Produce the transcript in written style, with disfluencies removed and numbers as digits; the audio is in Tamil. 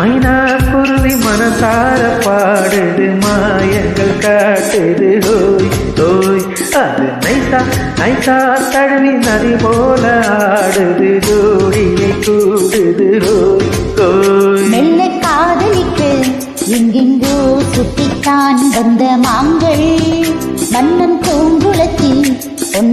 மைனா குருவி மனசார பாடுது மாயங்கள் காட்டுது ஹோய் ஹோய். அது நைசா நைசா தழுவி நதி போல ஆடுது ஜோடியை கூடுது ஹோய் ஹோய். மெல்ல காதலிக்கு எங்கெங்கோ சுட்டித்தான் வந்த மாங்கள் மன்னன் தூங்க